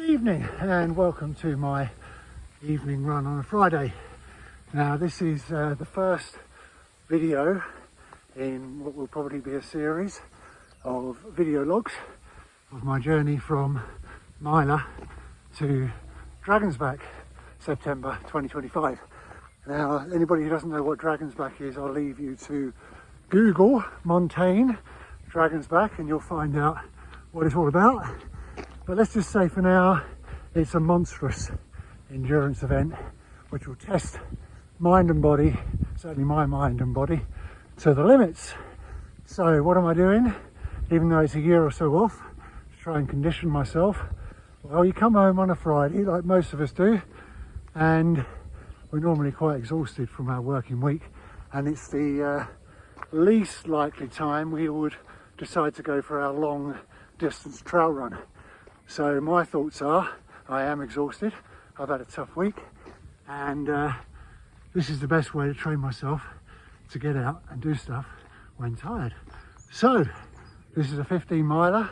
Evening and welcome to my evening run on a Friday. Now this is the first video in what will probably be a series of video logs of my journey from Myla to Dragon's Back, September 2025. Now anybody who doesn't know what Dragon's Back is, I'll leave you to Google Montaigne Dragon's Back and you'll find out what it's all about. But let's just say for now, it's a monstrous endurance event which will test mind and body, certainly my mind and body, to the limits. So what am I doing? Even though it's a year or so off, to try and condition myself. Well, you come home on a Friday, like most of us do, and we're normally quite exhausted from our working week, and it's the least likely time we would decide to go for our long distance trail run. So my thoughts are, I am exhausted, I've had a tough week, and this is the best way to train myself to get out and do stuff when tired. So this is a 15 miler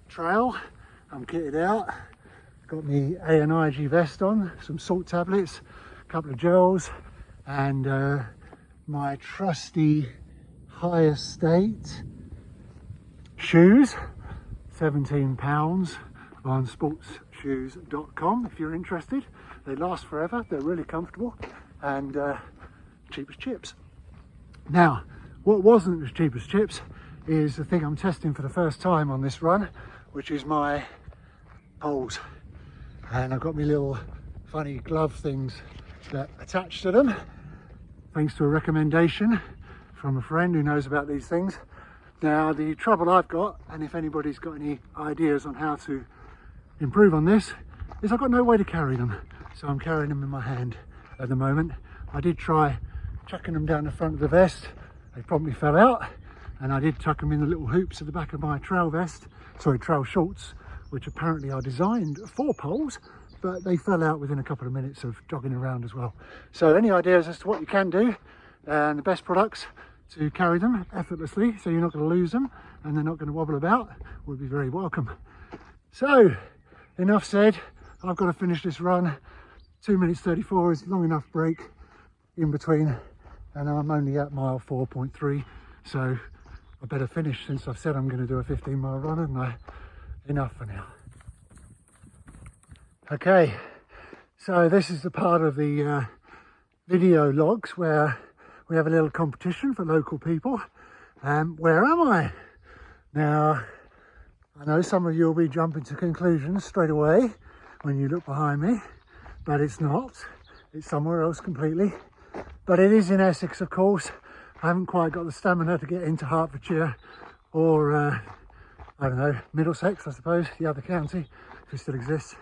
trail. I'm kitted out, got me A&IG vest on, some salt tablets, a couple of gels, and my trusty High Estate shoes, £17 on sportsshoes.com if you're interested. They last forever, they're really comfortable, and cheap as chips. Now, what wasn't as cheap as chips is the thing I'm testing for the first time on this run, which is my poles. And I've got my little funny glove things that attach to them, thanks to a recommendation from a friend who knows about these things. Now, the trouble I've got, and if anybody's got any ideas on how to improve on this, is I've got no way to carry them. So I'm carrying them in my hand at the moment. I did try chucking them down the front of the vest. They probably fell out. And I did tuck them in the little hoops at the back of my trail trail shorts, which apparently are designed for poles, but they fell out within a couple of minutes of jogging around as well. So any ideas as to what you can do, and the best products to carry them effortlessly so you're not going to lose them and they're not going to wobble about, would be very welcome. So enough said, I've got to finish this run. 2 minutes 34 is long enough break in between, and I'm only at mile 4.3, so I better finish since I've said I'm going to do a 15-mile run, haven't I? Enough for now. Okay, so this is the part of the video logs where we have a little competition for local people. Where am I? Now, I know some of you will be jumping to conclusions straight away when you look behind me, but it's not. It's somewhere else completely. But it is in Essex, of course. I haven't quite got the stamina to get into Hertfordshire or, I don't know, Middlesex, I suppose, the other county, if it still exists.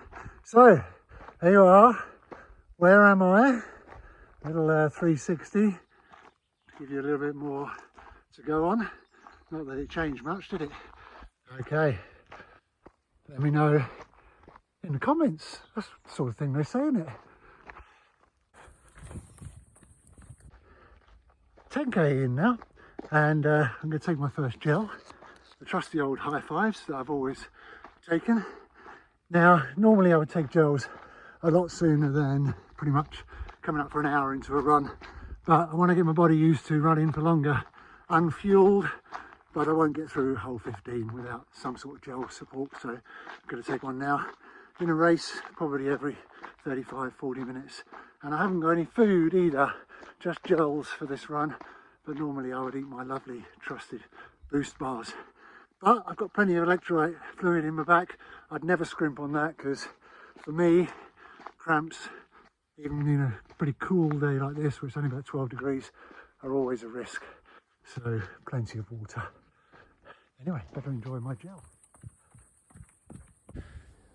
So, there you are. Where am I? Little 360. Give you a little bit more to go on. Not that it changed much, did it? Okay, let me know in the comments. That's the sort of thing they say, isn't it? 10k in now, and I'm going to take my first gel, the trusty old high fives that I've always taken. Now, normally I would take gels a lot sooner than pretty much coming up for an hour into a run, but I want to get my body used to running for longer unfueled, but I won't get through hole 15 without some sort of gel support, so I'm going to take one now. In a race, probably every 35-40 minutes, and I haven't got any food either, just gels for this run, but normally I would eat my lovely trusted Boost bars. But I've got plenty of electrolyte fluid in my back. I'd never scrimp on that, because for me, cramps, even in a pretty cool day like this, where it's only about 12 degrees, are always a risk. So plenty of water. Anyway, better enjoy my gel.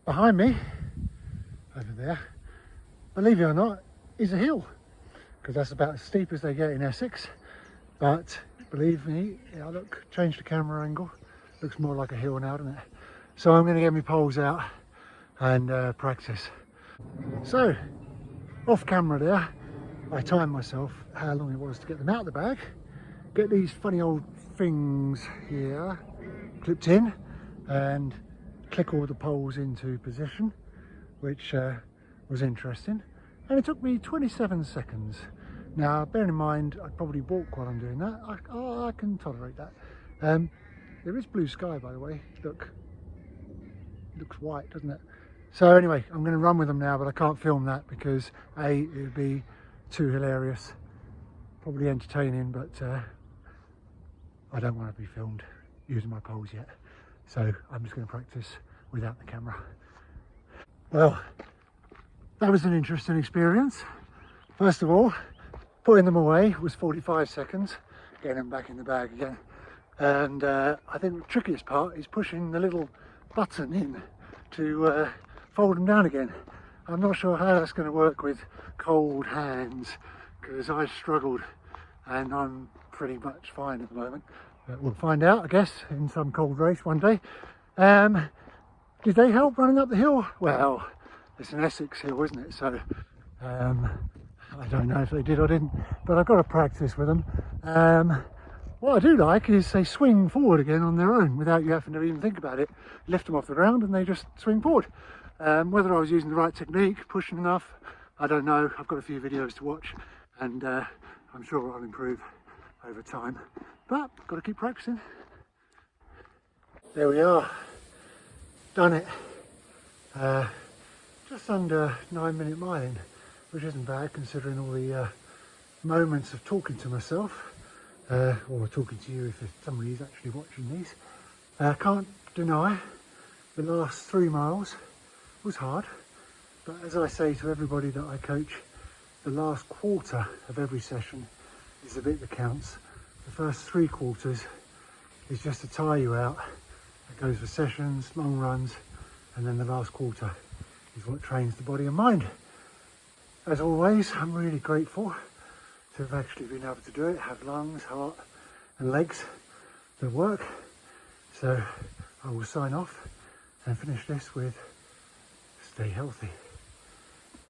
Behind me, over there, believe it or not, is a hill, because that's about as steep as they get in Essex. But believe me, yeah, look, change the camera angle, looks more like a hill now, doesn't it? So I'm going to get my poles out and practice. So off camera there, I timed myself how long it was to get them out of the bag, get these funny old things here clipped in, and click all the poles into position which was interesting. And it took me 27 seconds. Now, bearing in mind, I'd probably walk while I'm doing that. I can tolerate that. There is blue sky, by the way. Look, it looks white, doesn't it? So anyway, I'm going to run with them now, but I can't film that because A, it would be too hilarious, probably entertaining, but I don't want to be filmed using my poles yet. So I'm just going to practice without the camera. Well, that was an interesting experience. First of all, putting them away was 45 seconds, getting them back in the bag again. And I think the trickiest part is pushing the little button in to fold them down again. I'm not sure how that's going to work with cold hands, because I struggled and I'm pretty much fine at the moment. But we'll find out, I guess, in some cold race one day. Did they help running up the hill? Well, it's an Essex hill, isn't it? So I don't know if they did or didn't, but I've got to practice with them. What I do like is they swing forward again on their own without you having to even think about it. Lift them off the ground and they just swing forward. Whether I was using the right technique, pushing enough, I don't know. I've got a few videos to watch, and I'm sure I'll improve over time. But I've got to keep practicing. There we are. Done it. Just under 9-minute miling, which isn't bad considering all the moments of talking to myself, or talking to you if somebody is actually watching these. Can't deny the last 3 miles was hard, but as I say to everybody that I coach, the last quarter of every session is the bit that counts. The first 3 quarters is just to tire you out. It goes for sessions, long runs, and then the last quarter is what trains the body and mind. As always, I'm really grateful to have actually been able to do it, have lungs, heart and legs that work. So I will sign off and finish this with stay healthy.